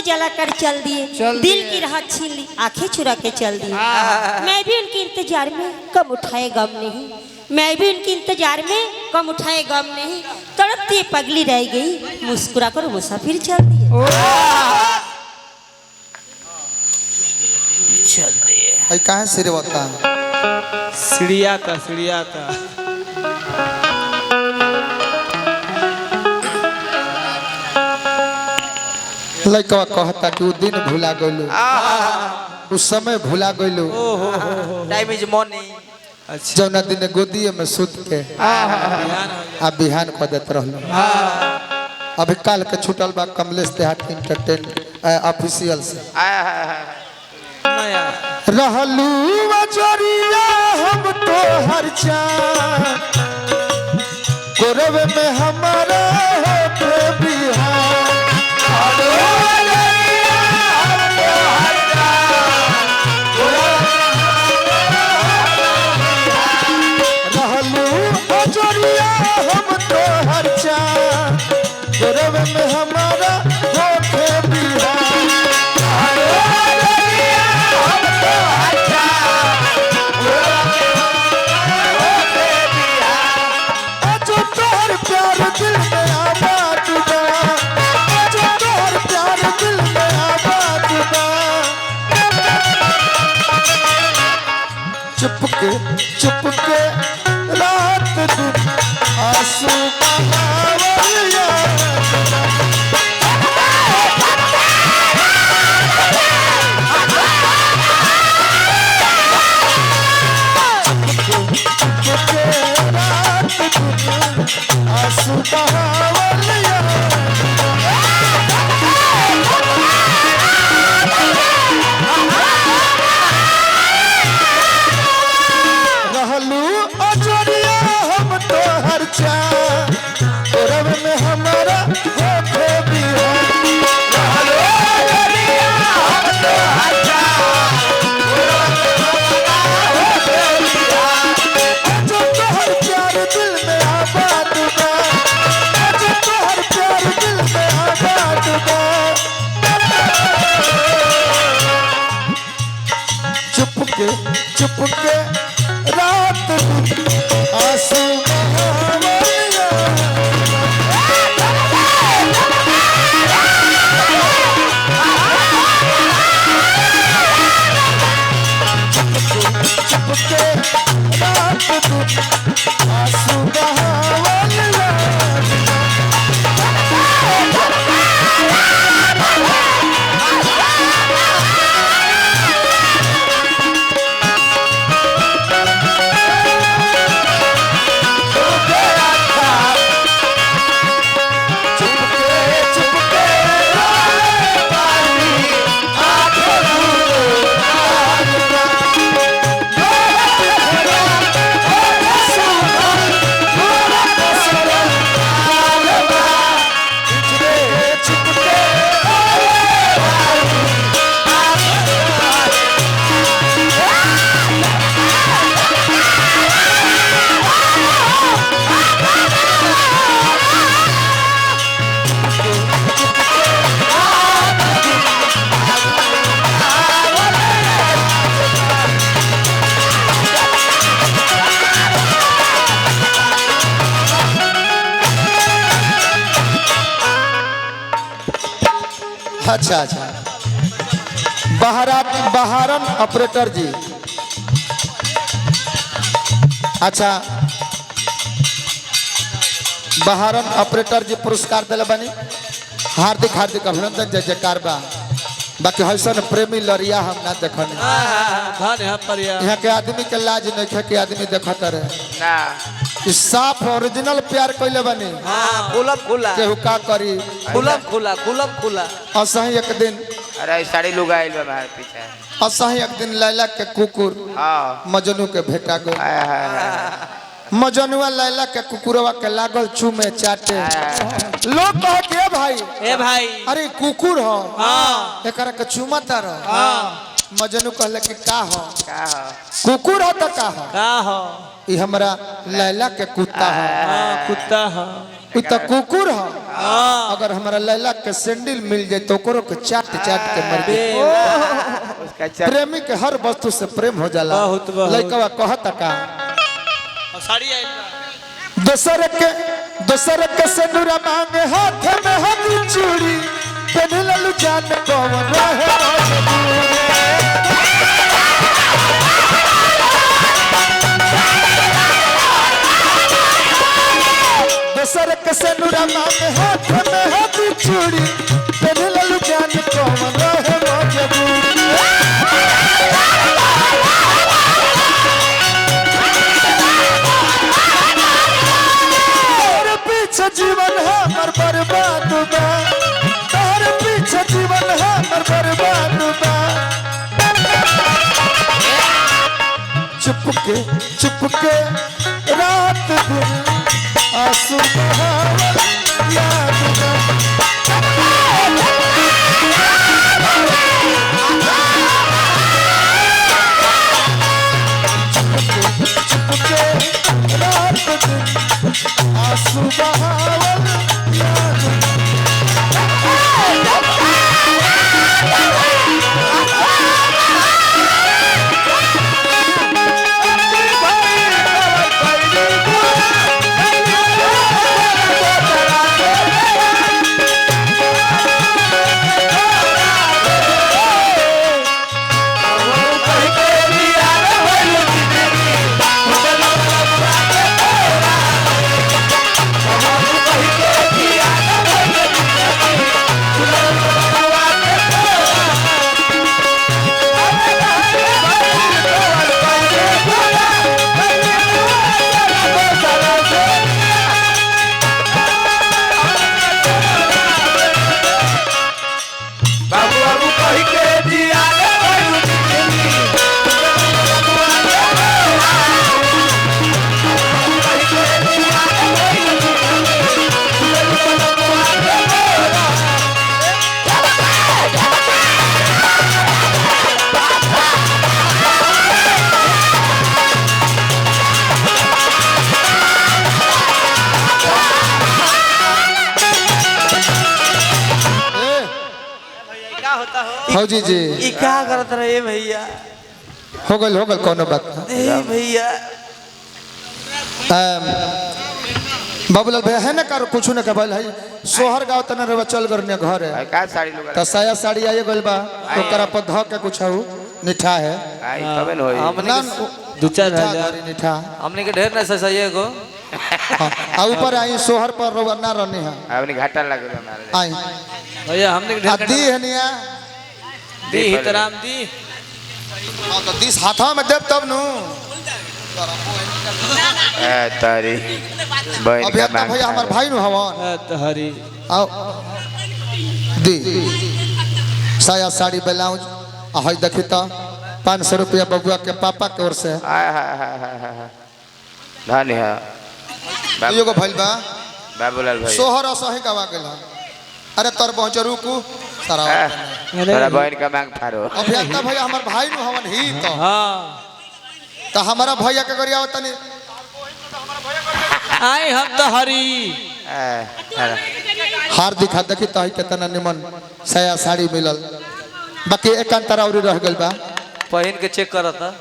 जला कर चल दिए, दिल की राहत छीन ली, आंखें चुरा के चल दिए। मैं भी उनके इंतजार में कम उठाए गम नहीं, मैं भी उनके इंतजार में कम उठाए गम नहीं, तड़पती पगली रह गई, मुस्कुरा कर मुसाफिर चल दिए। चल दिए भाई कहाँ सिर होता सीढ़िया था लड़का कहता कि वो दिन भुला गलू, उस समय भुला गलू। टाइम इज मनी। अच्छा जौना दिन गोदी में सुत के आ बिहान को देत रहलो। अभी काल के छुटल बा कमलेश देहाती एंटरटेन ऑफिशियल से नया रहलू अजरिया हम तो हर चाँद गोरव में हमारा होते बिहार। रहलू अजरिया हम तो हर चाँद गोरव में हमारा होते बिहार। दिल में आबाद बा, जो तोहर प्यार दिल में आबाद बा। चुपके रात दिन आंसू बहावलिया। चुपके रात दिन आंसू बहावलिया। रहलू अजरिया हम तो हर चाँद गोरव में हमारा होते बिहार। रहलू अजरिया हम तो हर चाँद गोरव में हमारा होते बिहार। जो तोहर प्यार दिल में आबाद बा, जो तोहर प्यार दिल में आबाद बा। चुपके रात दिन आंसू बहावलिया। चुपके रात दिन आंसू बहावलिया। अच्छा बहारन ऑपरेटर जी। अच्छा बहारन ऑपरेटर जी पुरस्कार दिले बनी, हार्दिक अभिनंदन। जय जयकार बा। बाकी हसन प्रेमी लड़िया हम ना देखनी। यहाँ के आदमी के लाज नहीं है कि आदमी देखता रहे ना। इस साफ ओरिजिनल प्यार कैले बनी। खुला केहू का करी खुला। असही एक दिन अरे साड़ी लोग आइल बा बाहर पीछे। असही एक दिन लैला के कुकुर मजनू के भेटा गए। मजनुआ लैला के कुकुरवा के लागल चूमे चाटे। लोग कहते भाई ए भाई अरे कुकुर हो एकरा के चूमता रह। मजनू कहले कि का हो का हो कुकुर हो तो का हो का हो ई हमरा लैला के कुत्ता हो हाँ कुत्ता हो ई तो कुकुर हो हाँ अगर हमरा लैला के सैंडल मिल जाए तो ओकरो के चाट चाट के मर जाए उसका चल प्रेमी के हर वस्तु से प्रेम हो जाला बहुत, बहुत। लइकवा कहता का और साड़ी आई दोसर के सिंदूरा मांगे हाथ में हम चूड़ी पहनलू जान कौन रहे दोसर के सिंदूरा मांगे हाथ में हम चूड़ी पहनलू जान कौन रहे मजबूरी जीवन हमर बर्बाद बा तोहर पीछे जीवन हमर बर्बाद बा चुपके रात दिन आंसू बहावल याद बा चुपके रात दिन आंसू बहावल याद फौजी जी ई क्या करत रहे भैया हो गल कोनो बात ना ए भैया बाबूलाल भैया है ना कर कुछ न कबल है सोहर गाँव तना रे चल करने घर है का साड़ी लोग तो साया साड़ी आए गल बा ओकरा पर ध के कुछ हऊ निठा है आई तबे न होई ना दो चार निठा हजार घरी निठा हमने के ढेर न सही को आ ऊपर आई सोहर पर रवना रहने है हमने घाटा लगे हमारे आई भैया हमने आ दी है निया दी हितराम दी तो 10 हाथा में देव तब नु ए तारी बहन अभी का तो भैया हमार भाई नु हवन हरी आओ दी साया साड़ी ब्लाउज आ हई देखी तो 500 रुपया बबुआ के पापा के ओर से हाय हाय हाय हाय धन्य है एगो भइल बा बाबूलाल भाई सोहर असही गवा गेल अरे तर पहुंच रुकू सारा तोरा बहन का मांग फारो अभियंता भैया हमार भाई नु हवन ही हाँ तो हमारा भैया के गरिया तनी आई हम तो हरी हार दिखा देखी तो कितना निमन साया साड़ी मिलल बाकी एकांतरा और रह गेल बा पहन के चेक करता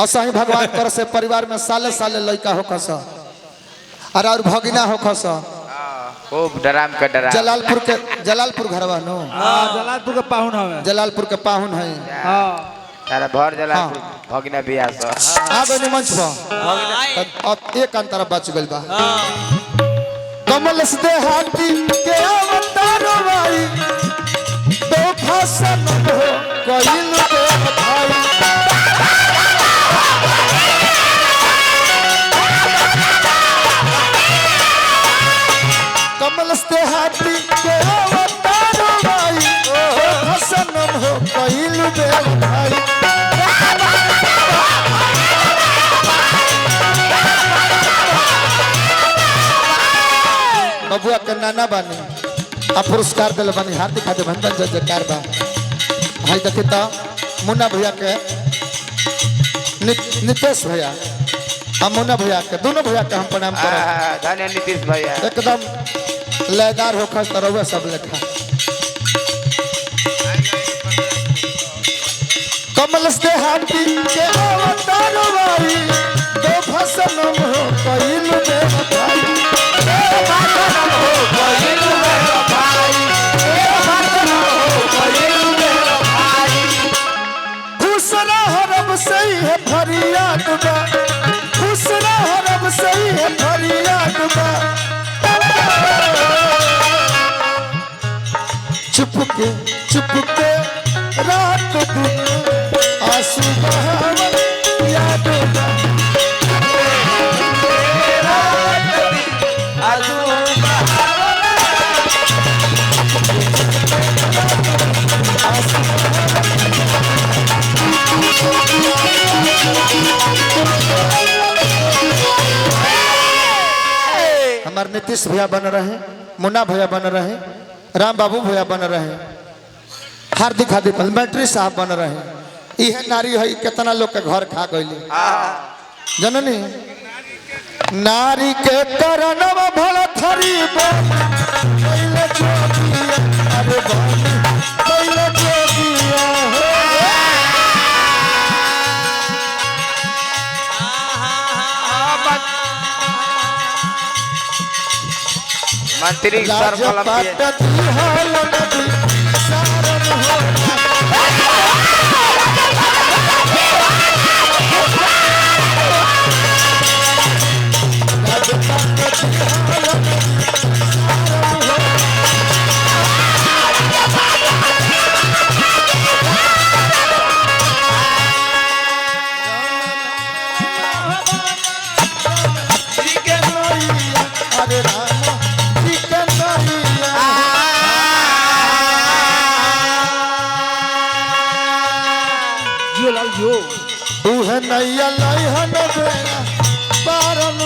असही भगवान कर से परिवार में साले साले लड़का हो खस और भगिना हो खस खूब डराम का डराम जलालपुर घरवा नो जलालपुर के पाहुन हमें जलालपुर के पाहुन है हाँ तारा भर जलालपुर भगिना बियाह सो आ गए मंच पर अब एक अंतर बच गइल बा कमल से हाथी के अवतार भाई दो फसल हो कइल दे भाई कमल से हाथी के अवतार भाई दो फसल हो कइल दे भाई बबुआ के नाना बानी आ पुरस्कार दिल बानी हार्दिक हार्दिक अभिनंदन जय जयकार बा हाय देखी तो मुन्ना भैया के नितेश भैया और मुन्ना भैया के दोनों भैया के हम प्रणाम करें। धन्य नीतीश भैया एकदम लयदार होकर तरह सब लेखा कमल से हाथी के अवतार वाली दो फसल हो कइल मेरा भाई खुश रह रब सही है फरियाद बा खुश रह रब सही है फरियाद बा चुप के रात दिन आंसू बहावन याद बा हमारे नीतीश भैया बन रहे, मुन्ना भैया बन रहे, राम बाबू भैया बन रहे, हार्दिक हार्दिक बैटरी साहब बन रहे। यह नारी है कितना लोग के घर खा गई जननी नारी के करनव भल थरी पहले जोगिया अरे पहले जोगिया मंत्री सर कलम नैया लहन बेड़ा पारन